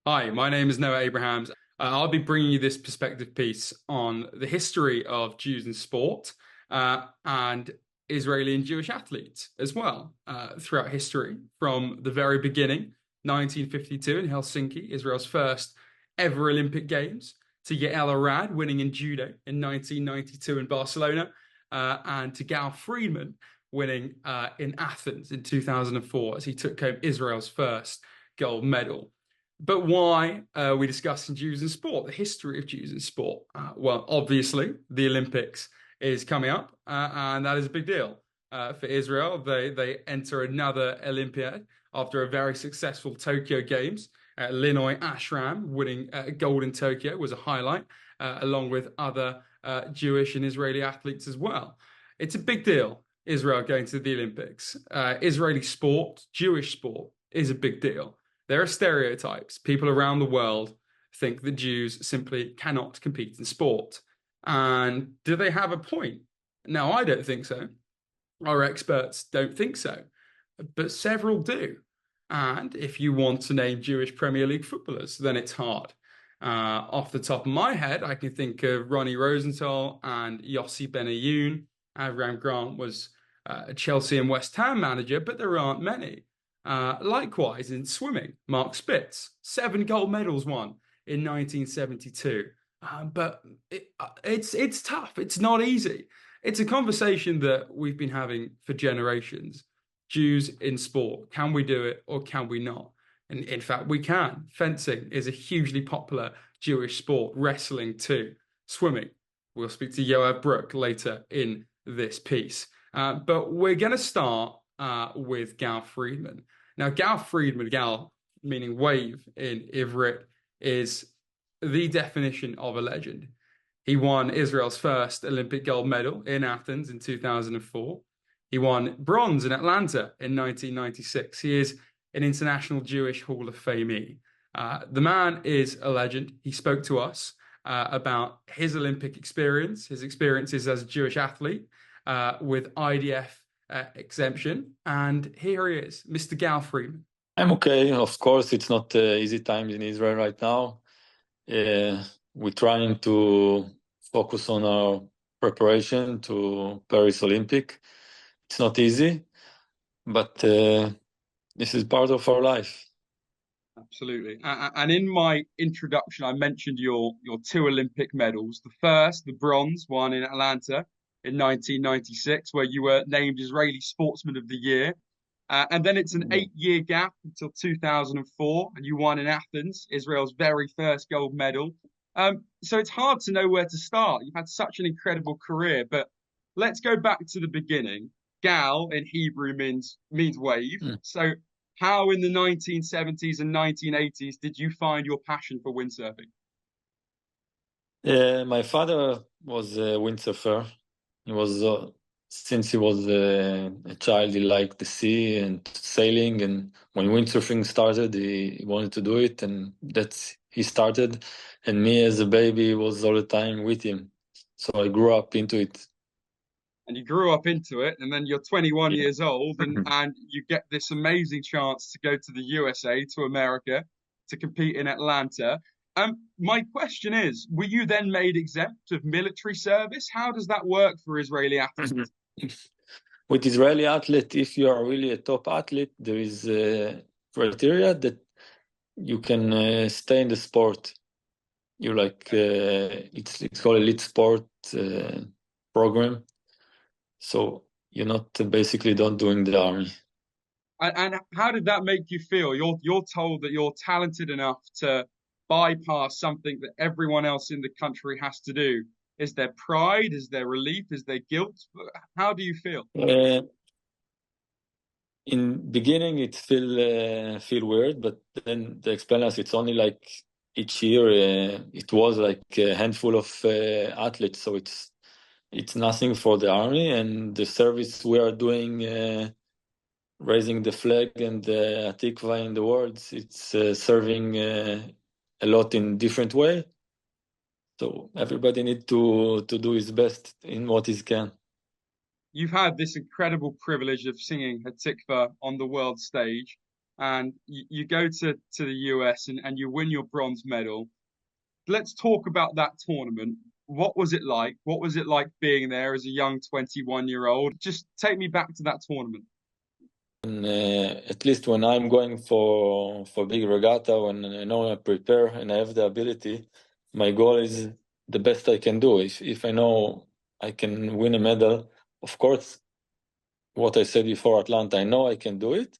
Hi, my name is Noah Abrahams. I'll be bringing you this perspective piece on the history of Jews in sport and Israeli and Jewish athletes as well throughout history from the very beginning, 1952 in Helsinki, Israel's first ever Olympic Games, to Yael Arad winning in judo in 1992 in Barcelona, and to Gal Fridman winning in Athens in 2004 as he took home Israel's first gold medal. But why are we discussing Jews in sport, the history of Jews in sport? Well, obviously, the Olympics is coming up, and that is a big deal for Israel. They enter another Olympiad after a very successful Tokyo Games. Linoy Ashram winning gold in Tokyo was a highlight, along with other Jewish and Israeli athletes as well. It's a big deal, Israel going to the Olympics. Israeli sport, Jewish sport, is a big deal. There are stereotypes. People around the world think that Jews simply cannot compete in sport. And do they have a point? Now, I don't think so. Our experts don't think so, but several do. And if you want to name Jewish Premier League footballers, then it's hard. Off the top of my head, I can think of Ronnie Rosenthal and Yossi Benayoun. Avram Grant was a Chelsea and West Ham manager, but there aren't many. Likewise, in swimming, Mark Spitz, 7 gold medals won in 1972. But it's tough. It's not easy. It's a conversation that we've been having for generations. Jews in sport, can we do it or can we not? And in fact, we can. Fencing is a hugely popular Jewish sport, wrestling too, swimming. We'll speak to Yoav Bruck later in this piece. But we're going to start with Gal Fridman. Now, Gal Fridman, Gal meaning wave in Ivrit, is the definition of a legend. He won Israel's first Olympic gold medal in Athens in 2004. He won bronze in Atlanta in 1996. He is an International Jewish Hall of Famee. The man is a legend. He spoke to us about his Olympic experience, his experiences as a Jewish athlete with IDF exemption. And here he is, Mr. Gal Fridman. I'm okay. Of course, it's not easy times in Israel right now. We're trying to focus on our preparation to Paris Olympic. It's not easy, but this is part of our life. Absolutely. And in my introduction, I mentioned your 2 Olympic medals. The first, the bronze one in Atlanta in 1996, where you were named Israeli Sportsman of the Year. And then it's an 8-year gap until 2004, and you won in Athens, Israel's very first gold medal. So it's hard to know where to start. You've had such an incredible career, but let's go back to the beginning. Gal in Hebrew means wave. Mm. So how in the 1970s and 1980s did you find your passion for windsurfing? My father was a windsurfer. He was since he was a child, he liked the sea and sailing. And when windsurfing started, he wanted to do it, and that's he started. And me as a baby was all the time with him, so I grew up into it. And you grew up into it, and then you're 21 Yeah. years old, and you get this amazing chance to go to the USA, to America, to compete in Atlanta. My question is, were you then made exempt of military service? How does that work for Israeli athletes? With Israeli athlete, if you are really a top athlete, there is a criteria that you can stay in the sport. You like it's called elite sport program. So you're not basically don't doing the army. And how did that make you feel? You're told that you're talented enough to bypass something that everyone else in the country has to do. Is there pride? Is there relief? Is there guilt? How do you feel? In beginning, it feel weird, but then they explain us it's only like each year it was like a handful of athletes, so it's nothing for the army and the service we are doing. Raising the flag and the Atikva in the words, it's serving a lot in different way. So everybody need to do his best in what he can. You've had this incredible privilege of singing Hatikva on the world stage. and you go to the US and you win your bronze medal. Let's talk about that tournament. What was it like? What was it like being there as a young 21-year-old? Just take me back to that tournament. And, at least when I'm going for big regatta, when I know I prepare and I have the ability, my goal is the best I can do. If I know I can win a medal, of course, what I said before Atlanta, I know I can do it,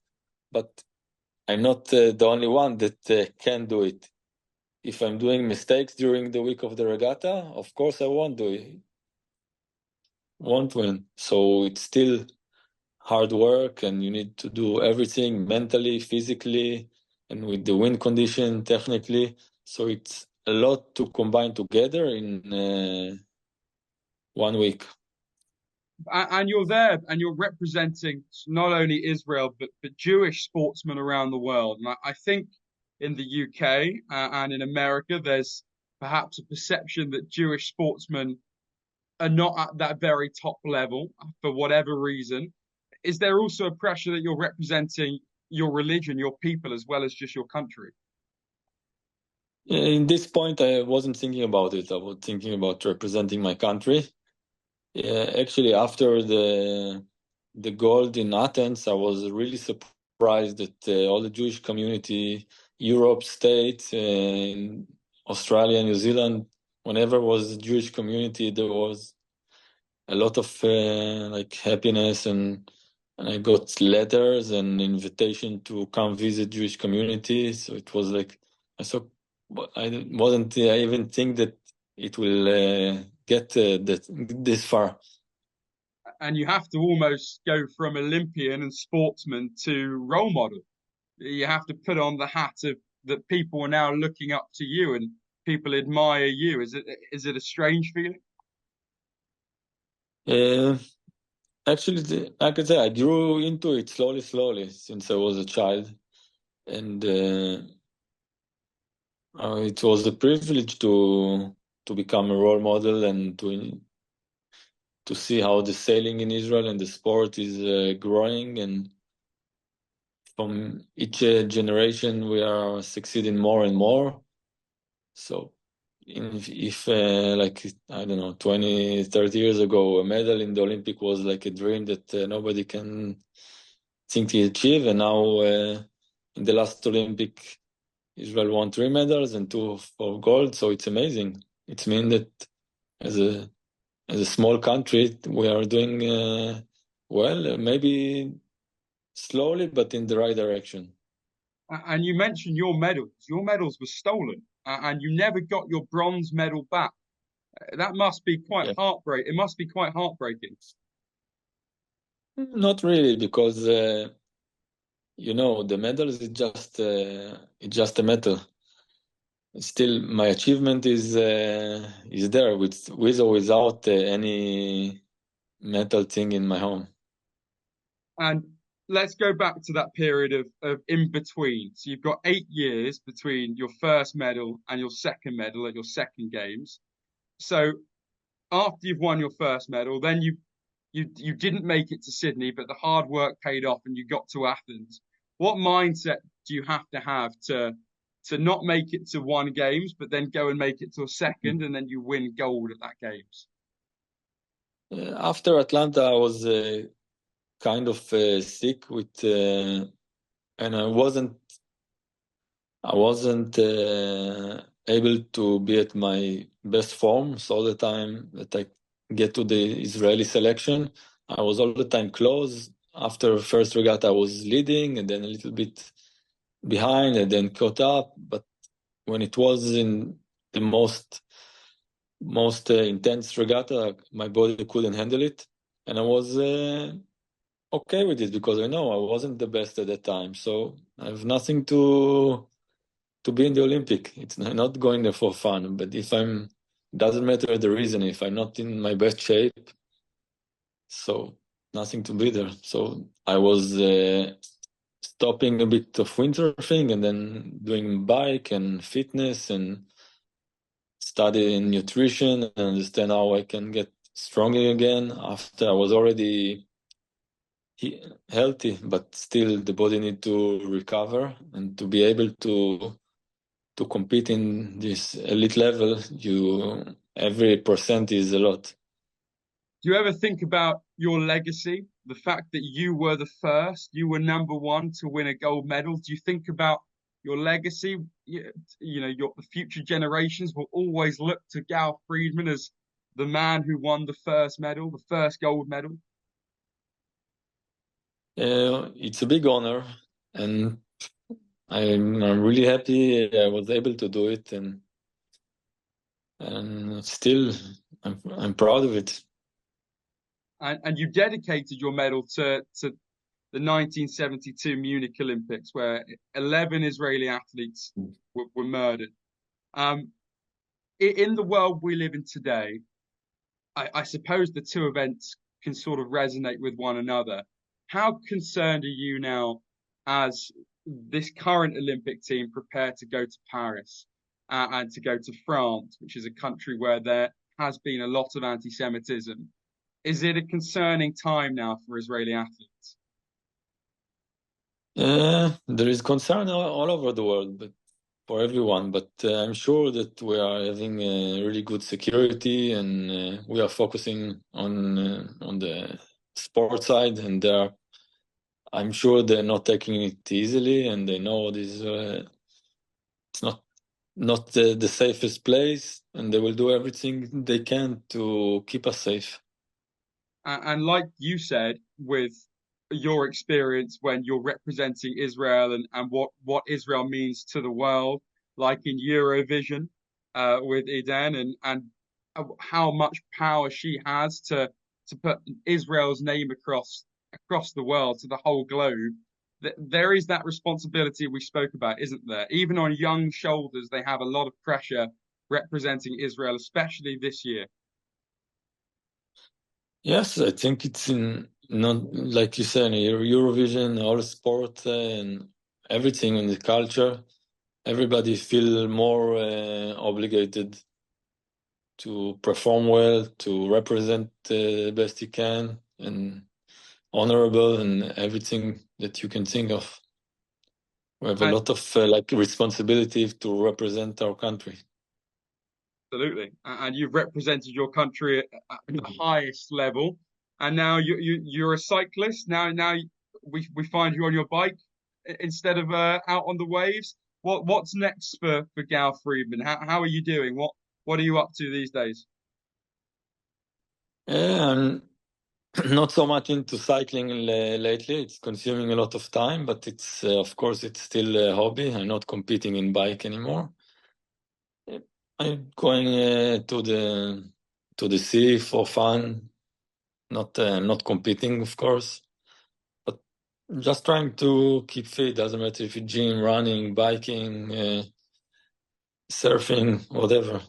but I'm not the only one that can do it. If I'm doing mistakes during the week of the regatta, of course I won't do it, won't win. So it's still hard work, and you need to do everything mentally, physically, and with the wind condition, technically. So it's a lot to combine together in 1 week. And you're there and you're representing not only Israel but Jewish sportsmen around the world. And I think in the UK and in America, there's perhaps a perception that Jewish sportsmen are not at that very top level for whatever reason. Is there also a pressure that you're representing your religion, your people, as well as just your country? In this point, I wasn't thinking about it. I was thinking about representing my country. Actually, after the gold in Athens, I was really surprised that all the Jewish community, Europe, States, in Australia, New Zealand, whenever was a Jewish community, there was a lot of like happiness, and I got letters and invitation to come visit Jewish community. So it was like I saw, I wasn't I even think that it will get this far. And you have to almost go from Olympian and sportsman to role model. You have to put on the hat of that people are now looking up to you and people admire you. Is it a strange feeling? Uh, Actually, like I said, I grew into it slowly since I was a child, and it was a privilege to become a role model and to see how the sailing in Israel and the sport is growing, and from each generation we are succeeding more and more. So if like I don't know, 20, 30 years ago, a medal in the Olympic was like a dream that nobody can think to achieve, and now in the last Olympic, Israel won 3 medals and 2 for gold. So it's amazing. It means that as a small country, we are doing well, maybe slowly, but in the right direction. And you mentioned your medals. Your medals were stolen, and you never got your bronze medal back. That must be quite Yeah. heartbreak. It must be quite heartbreaking. Not really, because the medals it's just a medal. Still, my achievement is there with or without any metal thing in my home. And let's go back to that period of in between. So you've got 8 years between your first medal and your second medal at your second games. So after you've won your first medal, then you didn't make it to Sydney, but the hard work paid off and you got to Athens. What mindset do you have to not make it to one games, but then go and make it to a second, and then you win gold at that games? After Atlanta, I was kind of sick and I wasn't able to be at my best form. So all the time that I get to the Israeli selection, I was all the time close. After first regatta, I was leading and then a little bit behind and then caught up. But when it was in the most intense regatta, my body couldn't handle it, and I was okay with it because I know I wasn't the best at that time. So I have nothing to be in the Olympic. It's not going there for fun. But if doesn't matter the reason. If I'm not in my best shape, so nothing to be there. So I was stopping a bit of windsurfing and then doing bike and fitness and studying nutrition and understand how I can get stronger again after I was already healthy, but still the body need to recover and to be able to compete in this elite level. Every percent is a lot. Do you ever think about your legacy? The fact that you were the first, you were number one to win a gold medal. Do you think about your legacy? Your future generations will always look to Gal Fridman as the man who won the first medal, the first gold medal. It's a big honor, and I'm really happy I was able to do it, and still I'm proud of it. And you dedicated your medal to the 1972 Munich Olympics, where 11 Israeli athletes were murdered. In the world we live in today, I suppose the two events can sort of resonate with one another. How concerned are you now as this current Olympic team prepare to go to Paris and to go to France, which is a country where there has been a lot of anti-Semitism? Is it a concerning time now for Israeli athletes? There is concern all over the world, but for everyone. But I'm sure that we are having really good security, and we are focusing on the sport side, and I'm sure they're not taking it easily, and they know this it's not the safest place, and they will do everything they can to keep us safe. And like you said, with your experience when you're representing Israel and what Israel means to the world, like in Eurovision with Eden and how much power she has to put Israel's name across the world to the whole globe. There is that responsibility we spoke about, isn't there? Even on young shoulders, they have a lot of pressure representing Israel, especially this year. Yes, I think it's in not like you said, Eurovision, all sport and everything in the culture. Everybody feel more obligated to perform well, to represent the best he can, and honorable, and everything that you can think of. We have a And lot of responsibility to represent our country. absolutely. And you've represented your country at the highest level. And now you're a cyclist. Now we find you on your bike instead of out on the waves. What's next for Gal Fridman? How are you doing? What are you up to these days? Yeah, I'm not so much into cycling lately. It's consuming a lot of time, but it's of course it's still a hobby. I'm not competing in bike anymore. I'm going to the sea for fun, not competing, of course, but just trying to keep fit. Doesn't matter if it's gym, running, biking, surfing, whatever.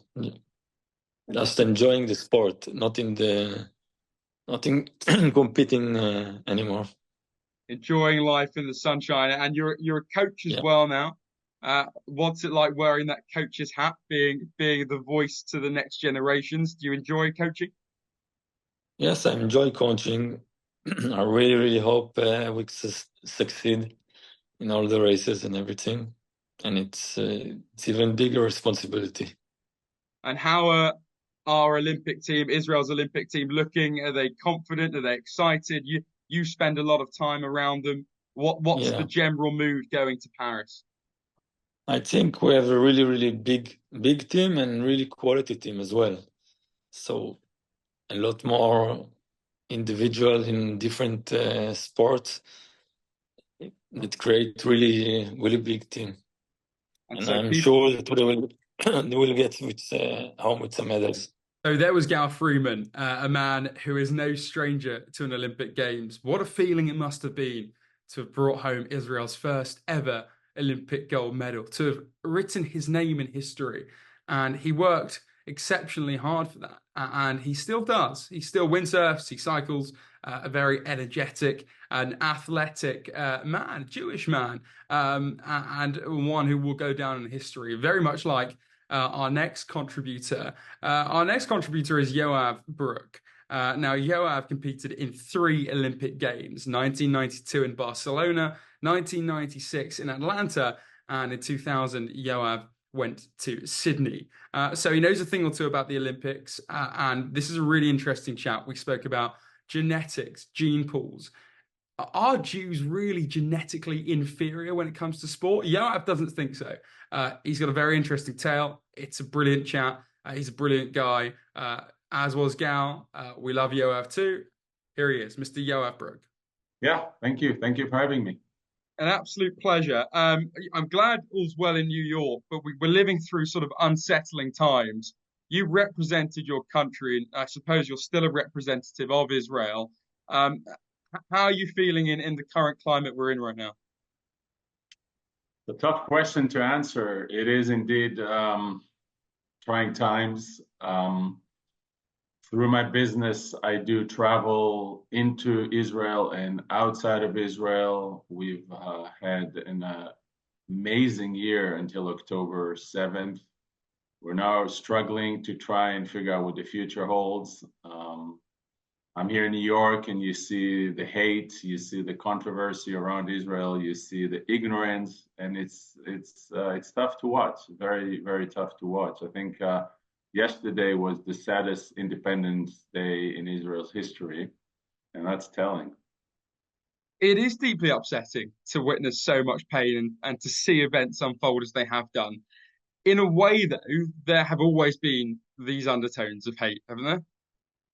Just enjoying the sport, not in competing anymore. Enjoying life in the sunshine, and you're a coach as Yeah. well now. What's it like wearing that coach's hat, being the voice to the next generations? Do you enjoy coaching? Yes, I enjoy coaching. I really, really hope we succeed in all the races and everything. And it's even bigger responsibility. And how are our Olympic team, Israel's Olympic team, looking? Are they confident? Are they excited? You spend a lot of time around them. What's the Yeah, general mood going to Paris? I think we have a really, really big team and really quality team as well. So a lot more individual in different sports that create really, really big team. And And so I'm people. sure that they will get home with some medals. So there was Gal Fridman, a man who is no stranger to an Olympic Games. What a feeling it must have been to have brought home Israel's first ever Olympic gold medal, to have written his name in history. And he worked exceptionally hard for that. And he still does. He still windsurfs, he cycles, a very energetic and athletic man, Jewish man, and one who will go down in history, very much like our next contributor. Our next contributor is Yoav Bruck. Now, Yoav competed in three Olympic Games: 1992 in Barcelona, 1996 in Atlanta, and in 2000, Yoav went to Sydney. So he knows a thing or two about the Olympics, and this is a really interesting chat. We spoke about genetics, gene pools. Are Jews really genetically inferior when it comes to sport? Yoav doesn't think so. He's got a very interesting tale. It's a brilliant chat. He's a brilliant guy, as was Gal. We love Yoav too. Here he is, Mr. Yoav Bruck. Yeah, thank you. Thank you for having me. An absolute pleasure. I'm glad all's well in New York, but we're living through sort of unsettling times. You represented your country, and I suppose you're still a representative of Israel. How are you feeling in the current climate we're in right now? The tough question to answer. It is indeed trying times. Through my business, I do travel into Israel and outside of Israel. We've had an amazing year until October 7th. We're now struggling to try and figure out what the future holds. I'm here in New York, and you see the hate, you see the controversy around Israel, you see the ignorance, and it's tough to watch. Very, very tough to watch. I think yesterday was the saddest Independence Day in Israel's history, and that's telling. It is deeply upsetting to witness so much pain and to see events unfold as they have done. In a way, though, there have always been these undertones of hate, haven't there?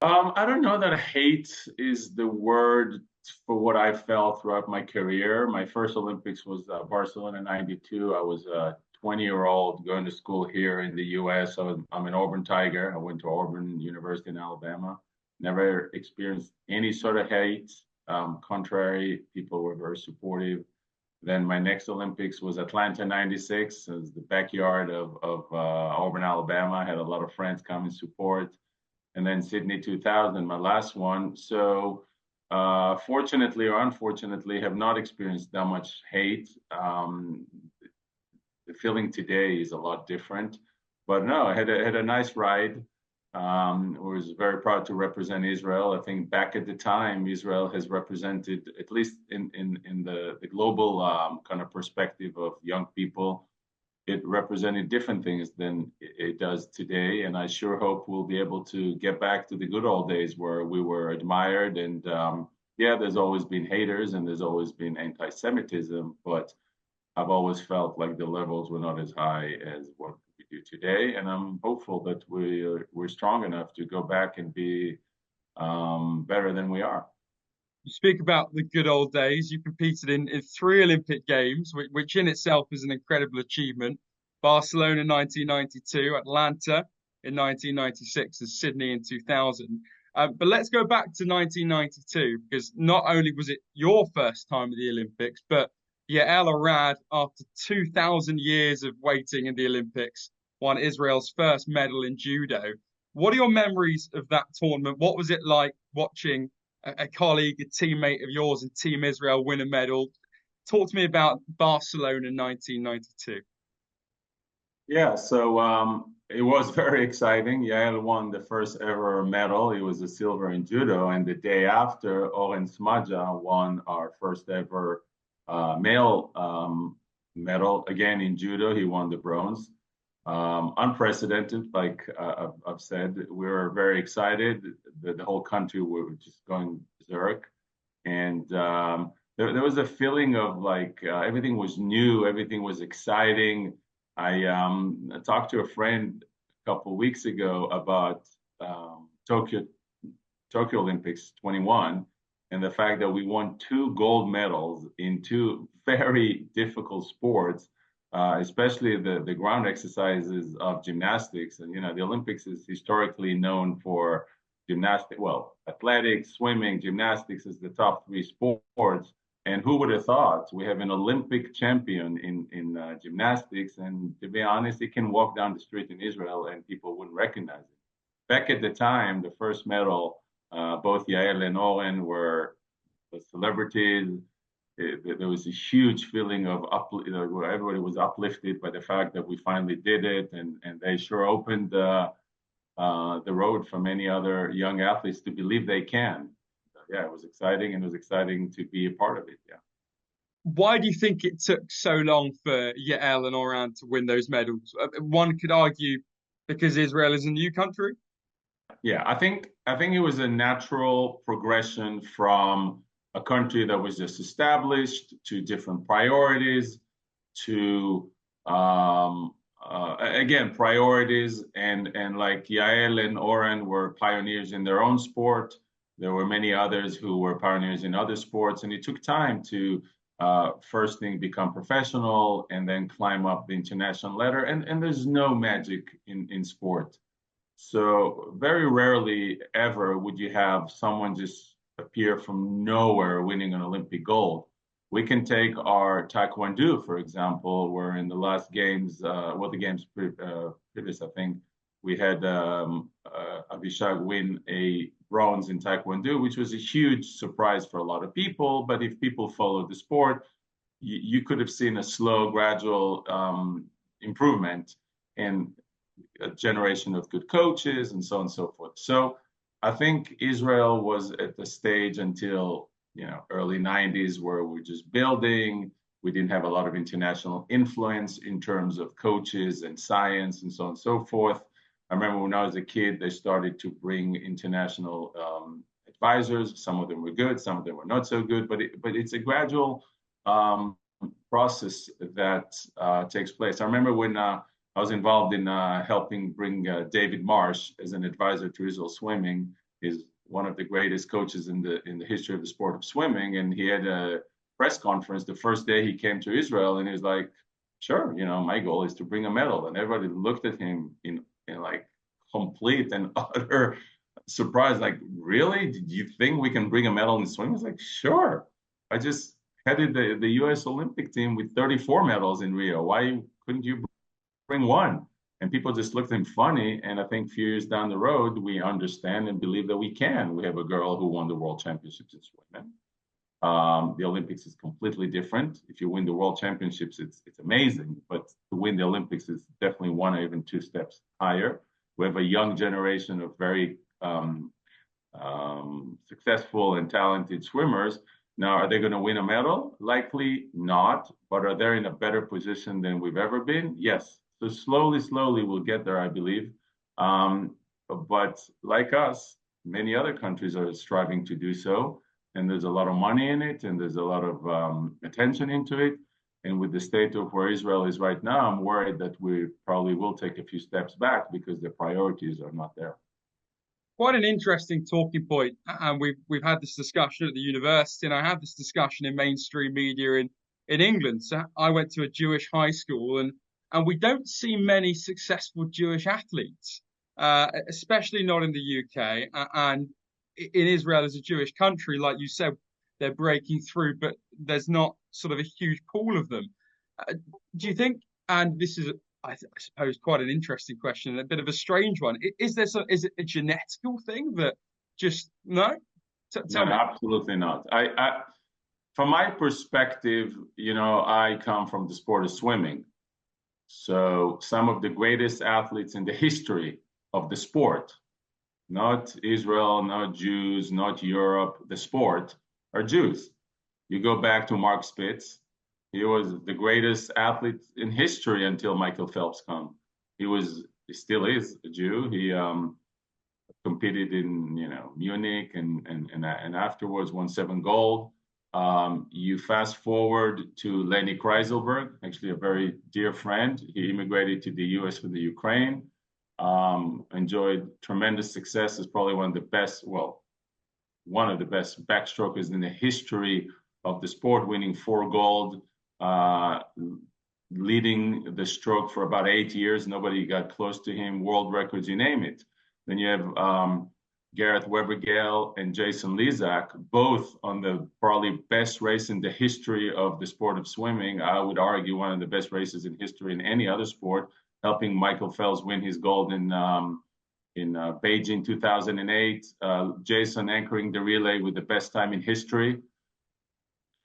I don't know that hate is the word for what I felt throughout my career. My first Olympics was Barcelona '92. I was a 20-year-old going to school here in the US. I'm an Auburn Tiger. I went to Auburn University in Alabama. Never experienced any sort of hate. Contrary, people were very supportive. Then my next Olympics was Atlanta '96. It was the backyard of Auburn, Alabama. I had a lot of friends come and support. And then Sydney 2000, my last one. So fortunately or unfortunately, have not experienced that much hate. The feeling today is a lot different. But no, I had a nice ride. Was very proud to represent Israel. I think back at the time, Israel has represented, at least in the global kind of perspective of young people, it represented different things than it does today. And I sure hope we'll be able to get back to the good old days where we were admired. And yeah, there's always been haters and there's always been anti-Semitism, but I've always felt like the levels were not as high as what we do today. And I'm hopeful that we're strong enough to go back and be better than we are. You speak about the good old days. You competed in three Olympic Games, which in itself is an incredible achievement. Barcelona 1992, Atlanta in 1996, and Sydney in 2000. But let's go back to 1992, because not only was it your first time at the Olympics, but Yael Arad, after 2,000 years of waiting in the Olympics, won Israel's first medal in judo. What are your memories of that tournament? What was it like watching a colleague, a teammate of yours in Team Israel win a medal? Talk to me about Barcelona 1992. Yeah, so it was very exciting. Yael won the first ever medal. It was a silver in judo. And the day after, Oren Smadja won our first ever male medal. Again, in judo, he won the bronze. Unprecedented, like I've said. We were very excited. The whole country were just going berserk. And there was a feeling of like everything was new, everything was exciting. I talked to a friend a couple of weeks ago about Tokyo Olympics 21 and the fact that we won two gold medals in two very difficult sports, especially the ground exercises of gymnastics. And, you know, the Olympics is historically known for gymnastics, well, athletics, swimming, gymnastics is the top three sports. And who would have thought we have an Olympic champion in gymnastics? And to be honest, he can walk down the street in Israel and people wouldn't recognize him. Back at the time, the first medal, both Yael and Oren were celebrities. There was a huge feeling of where everybody was uplifted by the fact that we finally did it, and they sure opened the road for many other young athletes to believe they can. Yeah, it was exciting, and it was exciting to be a part of it. Yeah. Why do you think it took so long for Yael and Oran to win those medals? One could argue because Israel is a new country. Yeah, I think it was a natural progression from a country that was just established to different priorities to again priorities and like Yael and Oren were pioneers in their own sport. There were many others who were pioneers in other sports, and it took time to first thing become professional and then climb up the international ladder. And there's no magic in sport. So very rarely ever would you have someone just appear from nowhere winning an Olympic gold. We can take our Taekwondo, for example, where in the last games, the games previous, I think, we had Avishag win a bronze in Taekwondo, which was a huge surprise for a lot of people. But if people followed the sport, you could have seen a slow, gradual improvement in a generation of good coaches and so on and so forth. So I think Israel was at the stage until early 90s where we're just building. We didn't have a lot of international influence in terms of coaches and science and so on and so forth. I remember when I was a kid, they started to bring international advisors. Some of them were good, some of them were not so good, but it's a gradual process that takes place. I remember when I was involved in helping bring David Marsh as an advisor to Israel Swimming. He's one of the greatest coaches in the history of the sport of swimming, and he had a press conference the first day he came to Israel, and he was like, "Sure, my goal is to bring a medal." And everybody looked at him in like complete and utter surprise, like, "Really? Did you think we can bring a medal in swimming?" I was like, "Sure. I just headed the U.S. Olympic team with 34 medals in Rio. Why couldn't you bring one?" And people just looked at him funny. And I think a few years down the road, we understand and believe that we can. We have a girl who won the world championships in swimming. The Olympics is completely different. If you win the world championships, it's amazing. But to win the Olympics is definitely one or even two steps higher. We have a young generation of very successful and talented swimmers. Now, are they going to win a medal? Likely not. But are they in a better position than we've ever been? Yes. So slowly, we'll get there, I believe. But like us, many other countries are striving to do so. And there's a lot of money in it, and there's a lot of attention into it. And with the state of where Israel is right now, I'm worried that we probably will take a few steps back because the priorities are not there. Quite an interesting talking point, and we've had this discussion at the university, and I have this discussion in mainstream media in England. So I went to a Jewish high school, and we don't see many successful Jewish athletes, especially not in the UK. And in Israel, as a Jewish country, like you said, they're breaking through, but there's not sort of a huge pool of them. Do you think? And this is, I suppose, quite an interesting question, and a bit of a strange one. Is it a genetical thing that just no? Tell me. Absolutely not. From my perspective, I come from the sport of swimming. So some of the greatest athletes in the history of the sport, not Israel, not Jews, not Europe, the sport, are Jews. You go back to Mark Spitz. He was the greatest athlete in history until Michael Phelps came. He still is a Jew. He competed in Munich and afterwards won 7 gold. You fast forward to Lenny Kreiselberg, actually a very dear friend. He immigrated to the U.S. from the Ukraine. Enjoyed tremendous success. Is probably one of the best backstrokers in the history of the sport, winning 4 gold, leading the stroke for about 8 years. Nobody got close to him. World records, you name it. Then you have Gareth Weber-Gale and Jason Lezak, both on the probably best race in the history of the sport of swimming. I would argue one of the best races in history in any other sport, helping Michael Phelps win his gold in Beijing 2008. Jason anchoring the relay with the best time in history.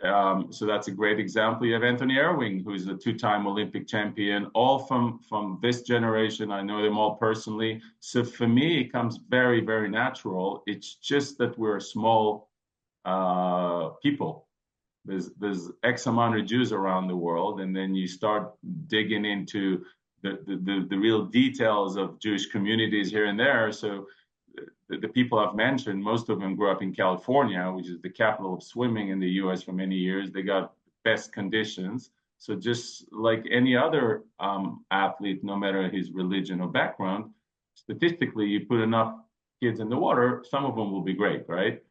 So that's a great example. You have Anthony Erwing, who's a two-time Olympic champion, all from this generation. I know them all personally. So for me, it comes very, very natural. It's just that we're small people. There's X amount of Jews around the world, and then you start digging into the real details of Jewish communities here and there. So the people I've mentioned, most of them grew up in California, which is the capital of swimming in the US for many years. They got best conditions. So just like any other athlete, no matter his religion or background, statistically, you put enough kids in the water, some of them will be great, right?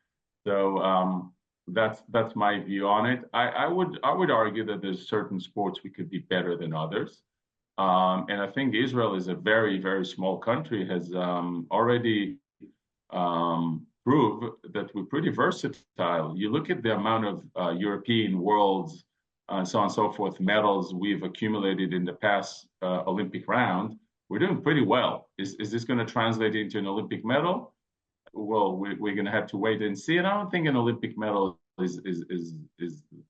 So that's my view on it. I would argue that there's certain sports we could be better than others. And I think Israel is a very, very small country, has already prove that we're pretty versatile. You look at the amount of European worlds, so on and so forth, medals we've accumulated in the past Olympic round. We're doing pretty well. Is this going to translate into an Olympic medal? Well, we're going to have to wait and see. And I don't think an Olympic medal is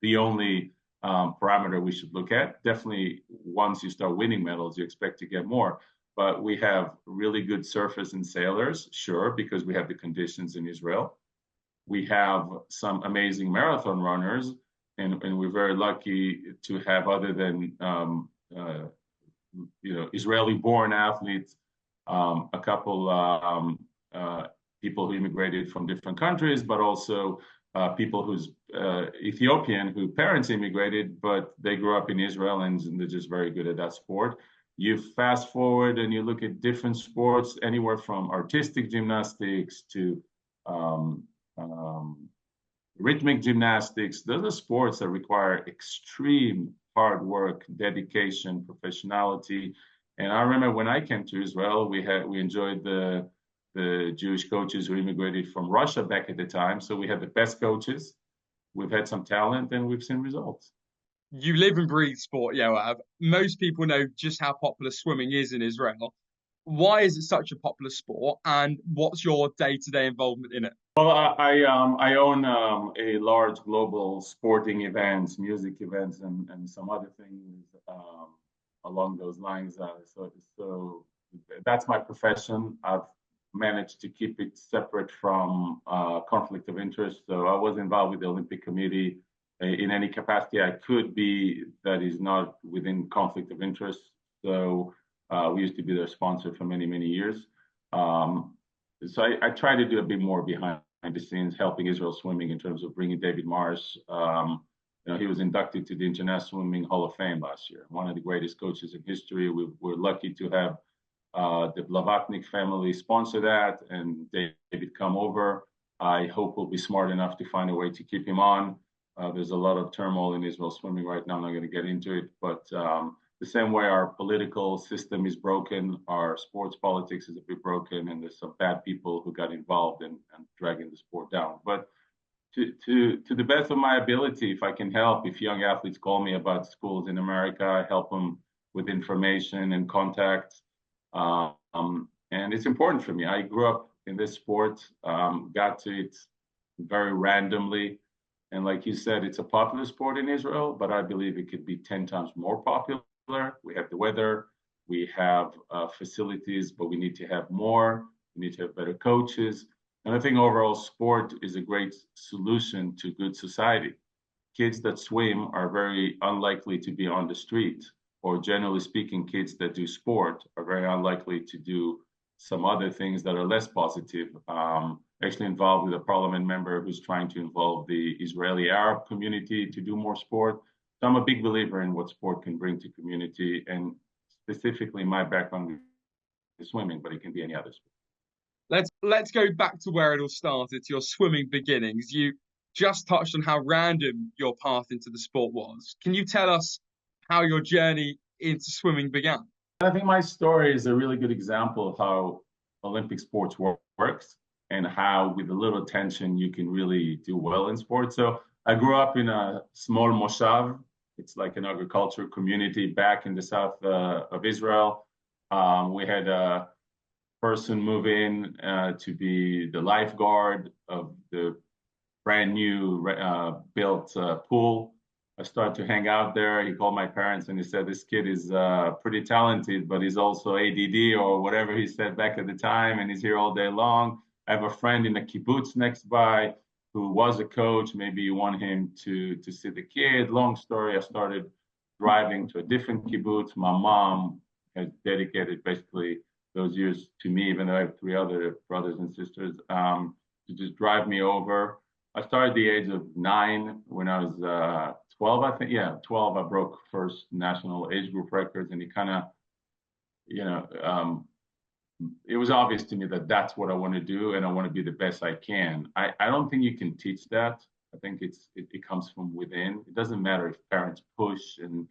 the only parameter we should look at. Definitely, once you start winning medals, you expect to get more. But we have really good surfers and sailors, sure, because we have the conditions in Israel. We have some amazing marathon runners, and we're very lucky to have, other than Israeli-born athletes, a couple people who immigrated from different countries, but also people who's Ethiopian, whose parents immigrated, but they grew up in Israel and they're just very good at that sport. You fast forward and you look at different sports, anywhere from artistic gymnastics to rhythmic gymnastics. Those are sports that require extreme hard work, dedication, professionality. And I remember when I came to Israel, we enjoyed the Jewish coaches who immigrated from Russia back at the time. So we had the best coaches. We've had some talent, and we've seen results. You live and breathe sport, Yoav. Most people know just how popular swimming is in Israel. Why is it such a popular sport, and what's your day-to-day involvement in it? Well, I own a large global sporting events, music events, and some other things along those lines. So that's my profession. I've managed to keep it separate from conflict of interest. So I was involved with the Olympic Committee in any capacity I could be that is not within conflict of interest. So we used to be their sponsor for many, many years. So I try to do a bit more behind the scenes, helping Israel Swimming in terms of bringing David Marsh. He was inducted to the International Swimming Hall of Fame last year. One of the greatest coaches in history. We're lucky to have the Blavatnik family sponsor that, and David come over. I hope we'll be smart enough to find a way to keep him on. There's a lot of turmoil in Israel Swimming right now. I'm not going to get into it, but the same way our political system is broken, our sports politics is a bit broken, and there's some bad people who got involved and dragging the sport down. But to the best of my ability, if I can help, if young athletes call me about schools in America, I help them with information and contacts. And it's important for me. I grew up in this sport, got to it very randomly. And like you said, it's a popular sport in Israel, but I believe it could be 10 times more popular. We have the weather, we have facilities, but we need to have more. We need to have better coaches. And I think overall sport is a great solution to good society. Kids that swim are very unlikely to be on the street, or generally speaking, kids that do sport are very unlikely to do some other things that are less positive. Actually involved with a parliament member who's trying to involve the Israeli Arab community to do more sport. So I'm a big believer in what sport can bring to community, and specifically my background is swimming, but it can be any other sport. Let's go back to where it all started, to your swimming beginnings. You just touched on how random your path into the sport was. Can you tell us how your journey into swimming began? I think my story is a really good example of how Olympic sports works, and how with a little attention you can really do well in sports. So I grew up in a small moshav. It's like an agricultural community back in the south of Israel. We had a person move in to be the lifeguard of the brand new built pool. I started to hang out there. He called my parents and he said, this kid is pretty talented, but he's also ADD or whatever he said back at the time, and he's here all day long. I have a friend in a kibbutz next by who was a coach. Maybe you want him to see the kid. Long story, I started driving to a different kibbutz. My mom has dedicated basically those years to me, even though I have three other brothers and sisters, to just drive me over. I started at the age of 9. When I was 12, I think. Yeah, 12, I broke first national age group records, and it kind of, it was obvious to me that that's what I want to do, and I want to be the best I can. I don't think you can teach that. I think it comes from within. It doesn't matter if parents push and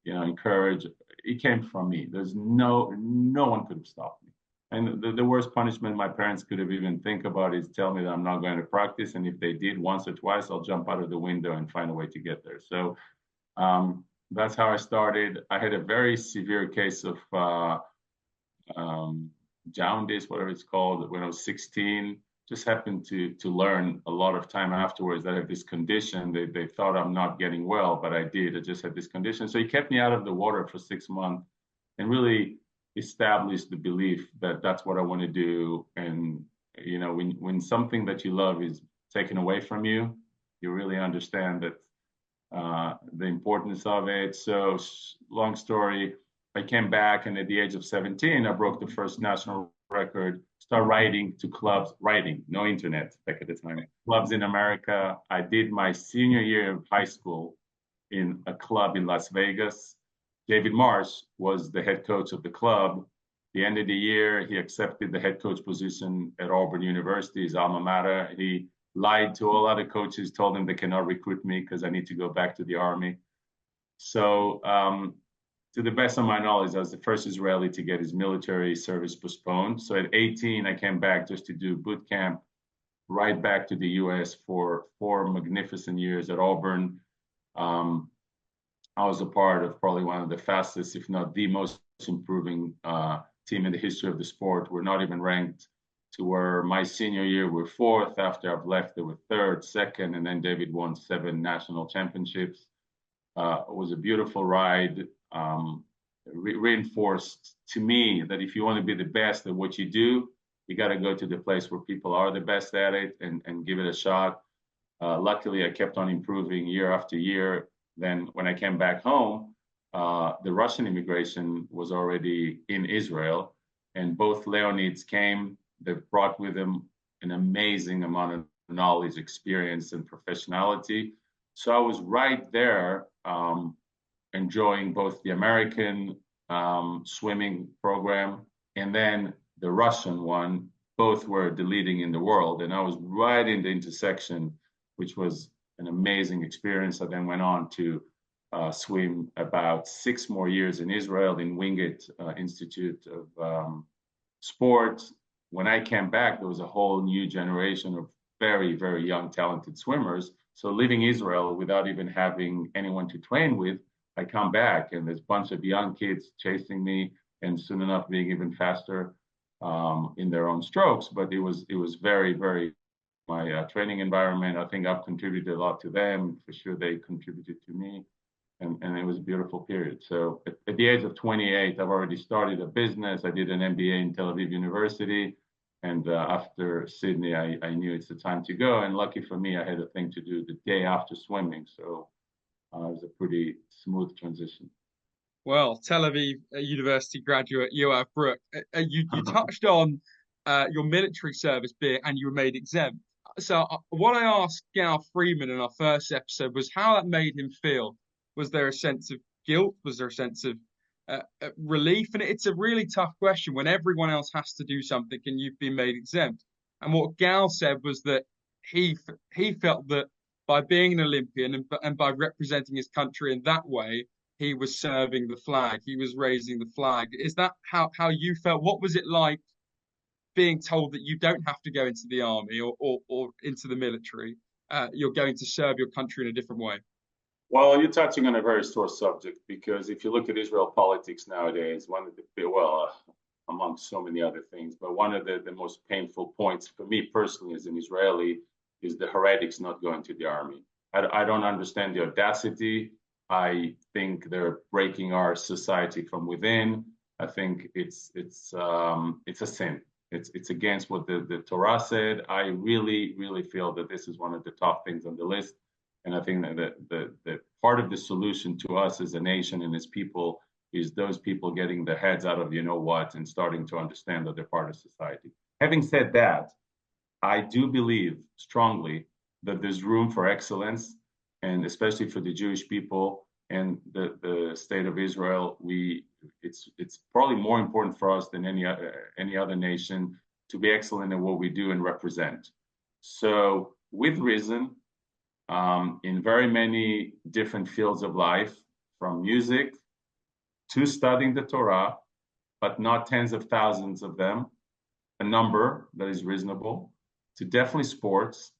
encourage. It came from me. There's no one could have stopped me. And the worst punishment my parents could have even think about is tell me that I'm not going to practice. And if they did once or twice, I'll jump out of the window and find a way to get there. So that's how I started. I had a very severe case of jaundice, whatever it's called, when I was 16. Just happened to learn a lot of time afterwards that I have this condition. They thought I'm not getting well, but I did. I just had this condition. So he kept me out of the water for 6 months and really established the belief that that's what I want to do. And when something that you love is taken away from you, you really understand that the importance of it. So long story, I came back, and at the age of 17, I broke the first national record. Start writing to clubs, no internet back at the time. Clubs in America. I did my senior year of high school in a club in Las Vegas. David Marsh was the head coach of the club. The end of the year, he accepted the head coach position at Auburn University, his alma mater. He lied to all other coaches, told them they cannot recruit me because I need to go back to the Army. So to the best of my knowledge, I was the first Israeli to get his military service postponed. So at 18, I came back just to do boot camp, right back to the U.S. for 4 magnificent years at Auburn. I was a part of probably one of the fastest, if not the most improving team in the history of the sport. We're not even ranked to where my senior year we're 4th. After I've left, they were 3rd, 2nd, and then David won 7 national championships. It was a beautiful ride. Reinforced to me that if you want to be the best at what you do, you got to go to the place where people are the best at it and give it a shot. Luckily, I kept on improving year after year. Then when I came back home, the Russian immigration was already in Israel, and both Leonids came. They brought with them an amazing amount of knowledge, experience, and professionality. So I was right there enjoying both the American swimming program and then the Russian one. Both were the leading in the world. And I was right in the intersection, which was an amazing experience. I then went on to swim about 6 more years in Israel in Wingate Institute of Sport. When I came back, there was a whole new generation of very, very young, talented swimmers. So leaving Israel without even having anyone to train with, I come back and there's a bunch of young kids chasing me, and soon enough being even faster in their own strokes. But it was very, very my training environment. I think I've contributed a lot to them. For sure, they contributed to me, and it was a beautiful period. So at the age of 28, I've already started a business. I did an MBA in Tel Aviv University. And after Sydney, I knew it's the time to go. And lucky for me, I had a thing to do the day after swimming. So it was a pretty smooth transition. Well, Tel Aviv University graduate Yoav Bruck, you touched on your military service bit and you were made exempt. So what I asked Gal Fridman in our first episode was how that made him feel. Was there a sense of guilt? Was there a sense of relief? And it's a really tough question when everyone else has to do something and you've been made exempt. And what Gal said was that he felt that by being an Olympian and by representing his country in that way, he was serving the flag. He was raising the flag. Is that how you felt? What was it like being told that you don't have to go into the army or into the military? You're going to serve your country in a different way. Well, you're touching on a very sore subject, because if you look at Israel politics nowadays, one of the, among so many other things, but one of the most painful points for me personally as an Israeli is the heretics not going to the army. I don't understand the audacity. I think they're breaking our society from within. I think it's a sin. It's against what the Torah said. I really, really feel that this is one of the top things on the list. And I think that the part of the solution to us as a nation and as people is those people getting their heads out of you know what and starting to understand that they're part of society. Having said that, I do believe strongly that there's room for excellence, and especially for the Jewish people and the state of Israel. It's probably more important for us than any other nation to be excellent in what we do and represent. So, with reason, in very many different fields of life, from music to studying the Torah, but not tens of thousands of them, a number that is reasonable, to definitely sports,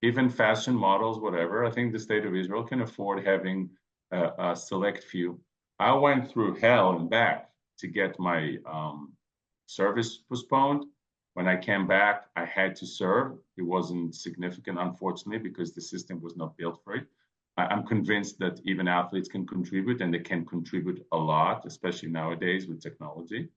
even fashion models, whatever. I think the state of Israel can afford having a select few. I went through hell and back to get my service postponed. When I came back, I had to serve. It wasn't significant, unfortunately, because the system was not built for it. I'm convinced that even athletes can contribute, and they can contribute a lot, especially nowadays with technology.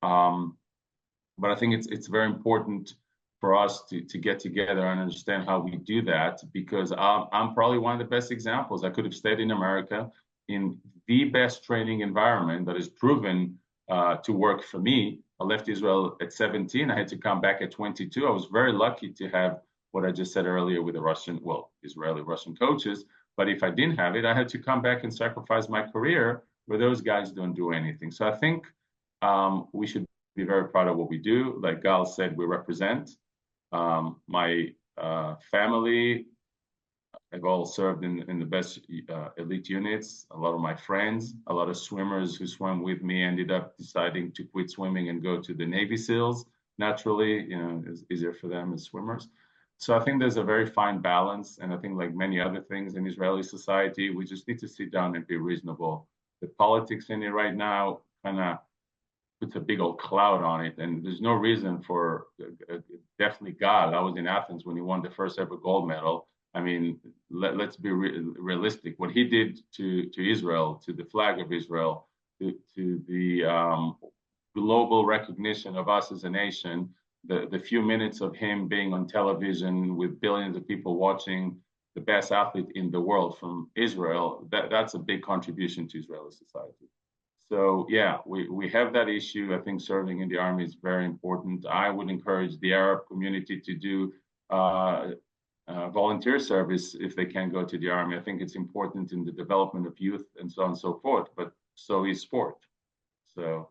But I think it's very important for us to get together and understand how we do that, because I'm probably one of the best examples. I could have stayed in America in the best training environment that is proven to work for me. I left Israel at 17. I had to come back at 22. I was very lucky to have what I just said earlier with the Israeli-Russian coaches. But if I didn't have it, I had to come back and sacrifice my career, where those guys don't do anything. So I think we should be very proud of what we do. Like Gal said, we represent. My family have all served in the best elite units. A lot of my friends, a lot of swimmers who swam with me ended up deciding to quit swimming and go to the Navy SEALs. Naturally, it's easier for them as swimmers. So I think there's a very fine balance. And I think, like many other things in Israeli society, we just need to sit down and be reasonable. The politics in it right now kind of puts a big old cloud on it, and there's no reason for definitely God. I was in Athens when he won the first ever gold medal. I mean, let's be realistic. What he did to Israel, to the flag of Israel, to the global recognition of us as a nation, the few minutes of him being on television with billions of people watching, the best athlete in the world from Israel, that's a big contribution to Israeli society. So yeah, we have that issue. I think serving in the army is very important. I would encourage the Arab community to do volunteer service if they can go to the army. I think it's important in the development of youth and so on and so forth, but so is sport. So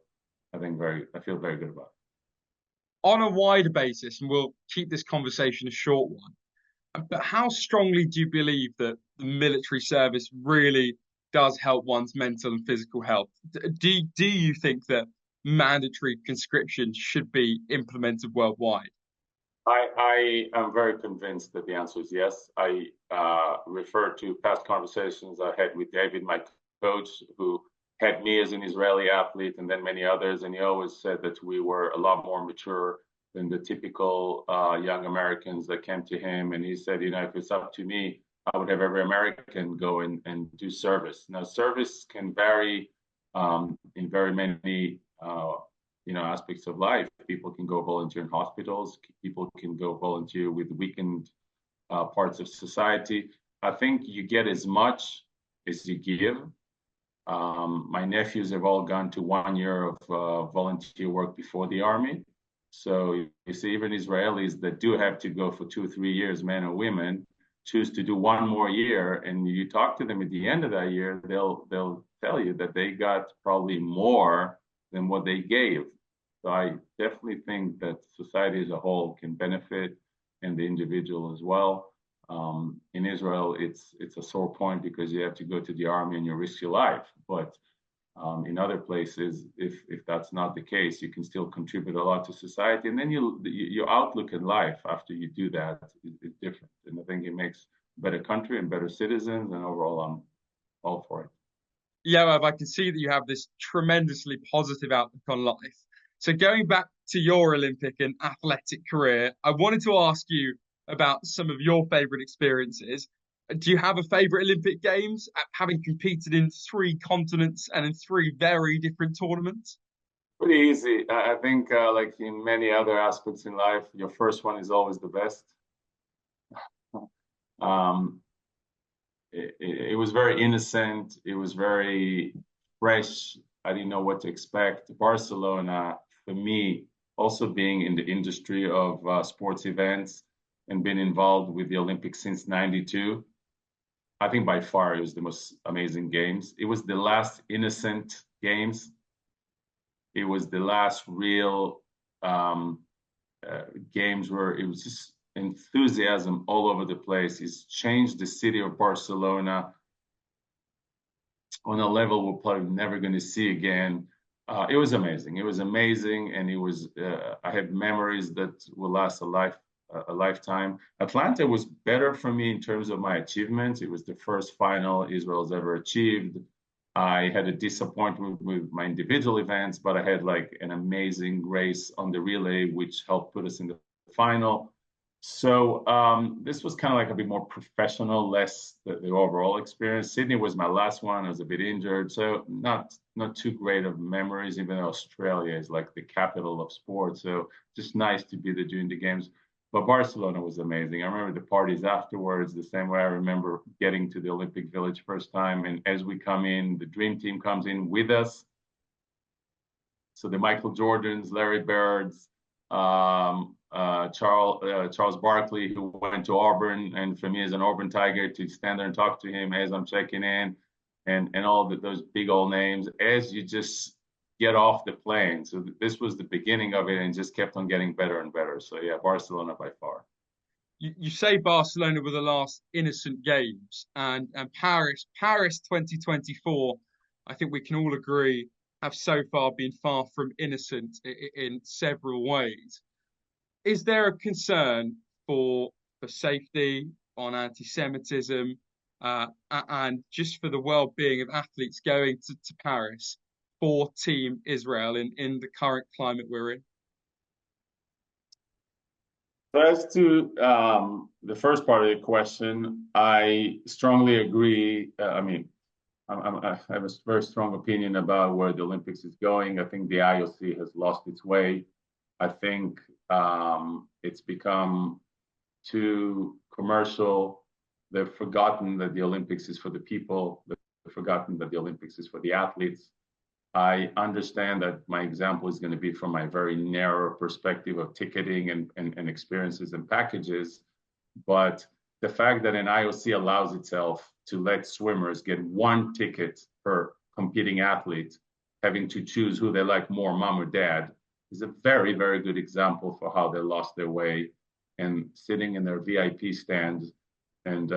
I feel very good about it. On a wider basis, and we'll keep this conversation a short one, but how strongly do you believe that the military service really does help one's mental and physical health? Do you think that mandatory conscription should be implemented worldwide? I am very convinced that the answer is yes. I refer to past conversations I had with David, my coach, who had me as an Israeli athlete and then many others, and he always said that we were a lot more mature than the typical young Americans that came to him. And he said, if it's up to me, I would have every American go and do service. Now, service can vary in very many aspects of life. People can go volunteer in hospitals. People can go volunteer with weakened parts of society. I think you get as much as you give. My nephews have all gone to 1 year of volunteer work before the army. So you see, even Israelis that do have to go for 2 or 3 years, men or women, choose to do 1 more year, and you talk to them at the end of that year, they'll tell you that they got probably more than what they gave. So I definitely think that society as a whole can benefit, and the individual as well. In Israel, it's a sore point because you have to go to the army and you risk your life. But in other places, if that's not the case, you can still contribute a lot to society, and then your outlook in life after you do that is different. And I think it makes a better country and better citizens, and overall, I'm all for it. Yeah, I can see that you have this tremendously positive outlook on life. So going back to your Olympic and athletic career, I wanted to ask you about some of your favorite experiences. Do you have a favorite Olympic Games, having competed in three continents and in three very different tournaments? Pretty easy. I think, like in many other aspects in life, your first one is always the best. Um, it was very innocent. It was very fresh. I didn't know what to expect. Barcelona, for me, also being in the industry of sports events and been involved with the Olympics since '92, I think by far it was the most amazing games. It was the last innocent games. It was the last real um, games where it was just enthusiasm all over the place. He's changed the city of Barcelona on a level we're probably never going to see again. It was amazing. It was amazing, and it was. I had memories that will last a lifetime. Atlanta was better for me in terms of my achievements. It was the first final Israel's ever achieved. I had a disappointment with my individual events, but I had like an amazing race on the relay, which helped put us in the final. So this was kind of like a bit more professional, less the overall experience. Sydney was my last one. I was a bit injured, so not too great of memories. Even though Australia is like the capital of sports, so just nice to be there during the games. But Barcelona was amazing. I remember the parties afterwards, the same way I remember getting to the Olympic Village first time. And as we come in, the dream team comes in with us. So the Michael Jordans, Larry Birds, Charles Barkley, who went to Auburn, and for me as an Auburn Tiger, to stand there and talk to him as I'm checking in, and all those big old names as you just get off the plane. So this was the beginning of it, and just kept on getting better and better. So yeah, Barcelona by far. You say Barcelona were the last innocent games, and Paris 2024, I think we can all agree, have so far been far from innocent in several ways. Is there a concern for safety, on anti-Semitism, and just for the well-being of athletes going to Paris for Team Israel in the current climate we're in? So as to the first part of the question, I strongly agree. I mean, I have a very strong opinion about where the Olympics is going. I think the IOC has lost its way. I think it's become too commercial. They've forgotten that the Olympics is for the people. They've forgotten that the Olympics is for the athletes. I understand that my example is going to be from my very narrow perspective of ticketing and experiences and packages. But the fact that an IOC allows itself to let swimmers get one ticket per competing athlete, having to choose who they like more, mom or dad, is a very, very good example for how they lost their way and sitting in their VIP stands and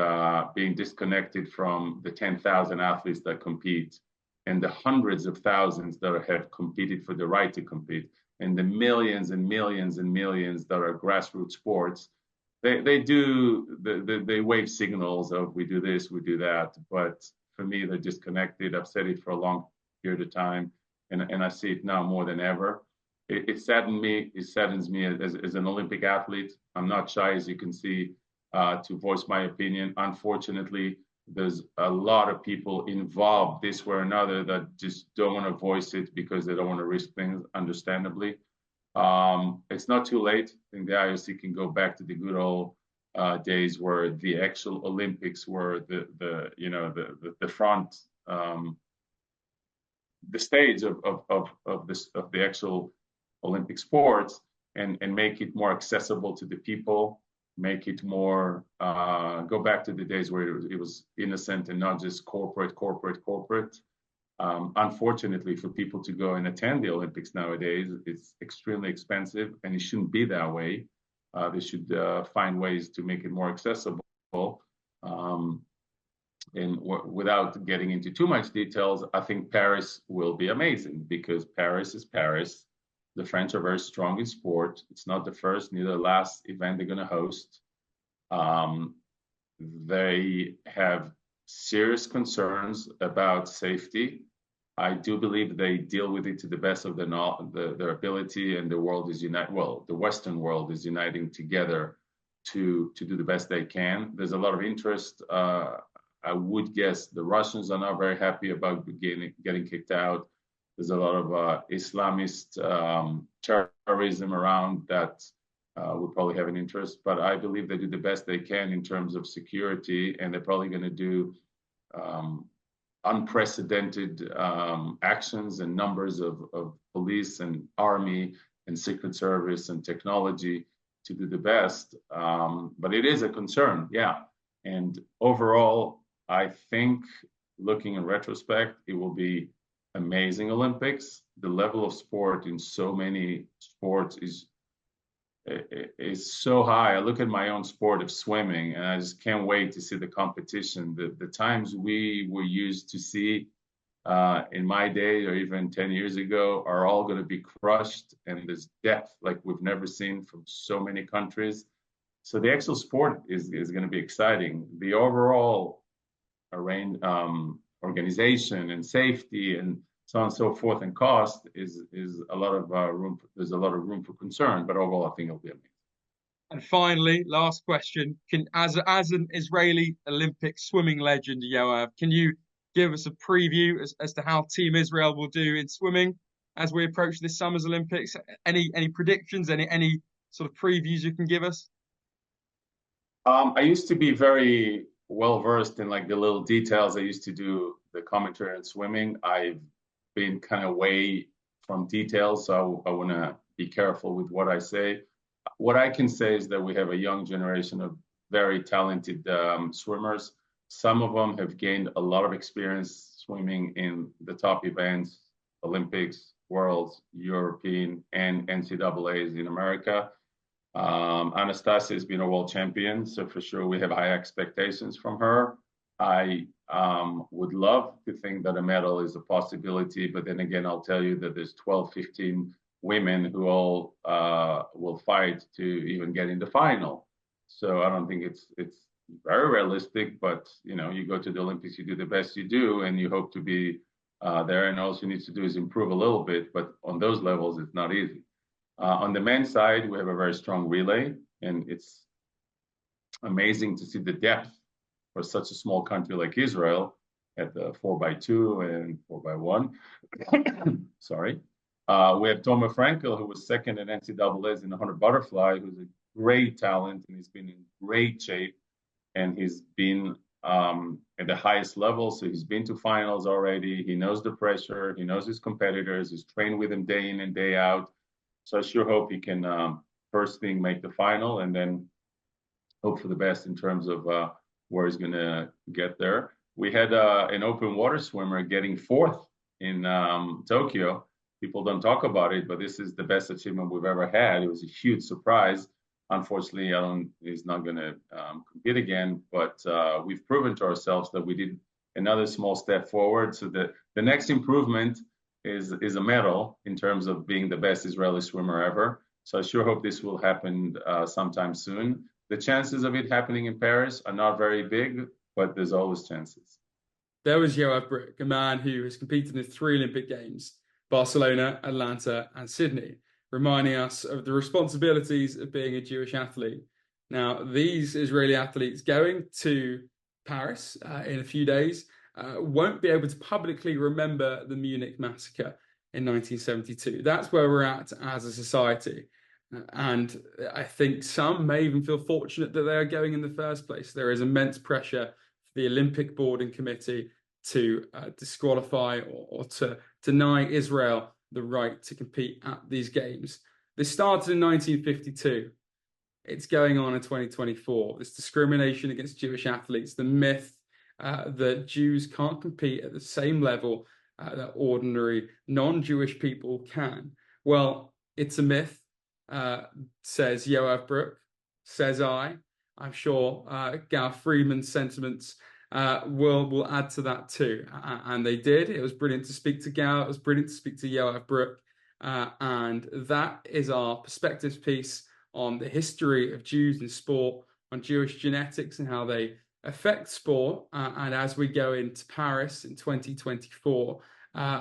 being disconnected from the 10,000 athletes that compete and the hundreds of thousands that have competed for the right to compete, and the millions and millions and millions that are grassroots sports. They wave signals of we do this, we do that, but for me they're disconnected. I've said it for a long period of time, and I see it now more than ever. It saddens me. It saddens me as an Olympic athlete. I'm not shy, as you can see, to voice my opinion. Unfortunately, there's a lot of people involved this way or another that just don't want to voice it because they don't want to risk things, understandably. It's not too late. I think the IOC can go back to the good old days where the actual Olympics were the front, the stage of the actual Olympic sports, and make it more accessible to the people, make it more go back to the days where it was innocent and not just corporate. Unfortunately, for people to go and attend the Olympics nowadays, it's extremely expensive, and it shouldn't be that way. They should find ways to make it more accessible. And without getting into too much details, I think Paris will be amazing because Paris is Paris. The French are very strong in sport. It's not the first, neither the last event they're going to host. They have serious concerns about safety. I do believe they deal with it to the best of their ability, and the world is united. Well, the Western world is uniting together to do the best they can. There's a lot of interest. I would guess the Russians are not very happy about getting kicked out. There's a lot of Islamist terrorism around that would probably have an interest. But I believe they do the best they can in terms of security, and they're probably going to do unprecedented actions and numbers of police and army and Secret Service and technology to do the best. But it is a concern, yeah. And overall, I think, looking in retrospect, it will be amazing Olympics. The level of sport in so many sports is so high. I look at my own sport of swimming, and I just can't wait to see the competition. The times we were used to see in my day or even 10 years ago are all going to be crushed, and there's depth like we've never seen from so many countries. So the actual sport is going to be exciting. The overall organization and safety and so on and so forth and cost is a lot of room. There's a lot of room for concern, but overall, I think it'll be amazing. And finally, last question: as an Israeli Olympic swimming legend, Yoav, can you give us a preview as to how Team Israel will do in swimming as we approach this summer's Olympics? Any predictions? Any sort of previews you can give us? I used to be very well versed in like the little details. I used to do the commentary on swimming. I've been kind of away from details, so I want to be careful with what I say. What I can say is that we have a young generation of very talented swimmers. Some of them have gained a lot of experience swimming in the top events, Olympics, Worlds, European, and NCAAs in America. Anastasia has been a world champion, so for sure we have high expectations from her. I would love to think that a medal is a possibility, but then again, I'll tell you that there's 12, 15 women who all will fight to even get in the final. So I don't think it's very realistic, but you go to the Olympics, you do the best you do, and you hope to be there. And all you need to do is improve a little bit, but on those levels, it's not easy. On the men's side, we have a very strong relay, and it's amazing to see the depth for such a small country like Israel at the 4x2 and 4x1. Sorry. We have Tomer Frankel, who was second in NCAAs in the 100 butterfly, who's a great talent, and he's been in great shape, and he's been at the highest level. So he's been to finals already. He knows the pressure. He knows his competitors. He's trained with them day in and day out. So I sure hope he can first thing make the final, and then hope for the best in terms of where he's going to get there. We had an open water swimmer getting fourth in Tokyo. People don't talk about it, but this is the best achievement we've ever had. It was a huge surprise. Unfortunately, he's not going to compete again, but we've proven to ourselves that we did another small step forward. So the next improvement is a medal in terms of being the best Israeli swimmer ever. So I sure hope this will happen sometime soon. The chances of it happening in Paris are not very big, but there's always chances. There was Yoav Bruck, a man who has competed in 3 Olympic Games, Barcelona, Atlanta, and Sydney, reminding us of the responsibilities of being a Jewish athlete. Now, these Israeli athletes going to Paris in a few days won't be able to publicly remember the Munich massacre in 1972. That's where we're at as a society. And I think some may even feel fortunate that they are going in the first place. There is immense pressure for the Olympic Board and Committee to disqualify or to deny Israel the right to compete at these games. This started in 1952. It's going on in 2024. This discrimination against Jewish athletes, the myth that Jews can't compete at the same level that ordinary non-Jewish people can. Well, it's a myth, says Yoav Bruck, says I. I'm sure Gal Fridman's sentiments will add to that too. And they did. It was brilliant to speak to Gal. It was brilliant to speak to Yoav Bruck. And that is our perspectives piece on the history of Jews in sport, on Jewish genetics and how they affect sport. And as we go into Paris in 2024,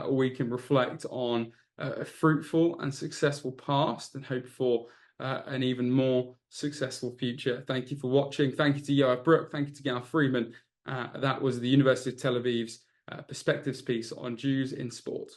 we can reflect on a fruitful and successful past and hope for an even more successful future. Thank you for watching. Thank you to Yoav Bruck. Thank you to Gal Fridman. That was the University of Tel Aviv's Perspectives piece on Jews in sport.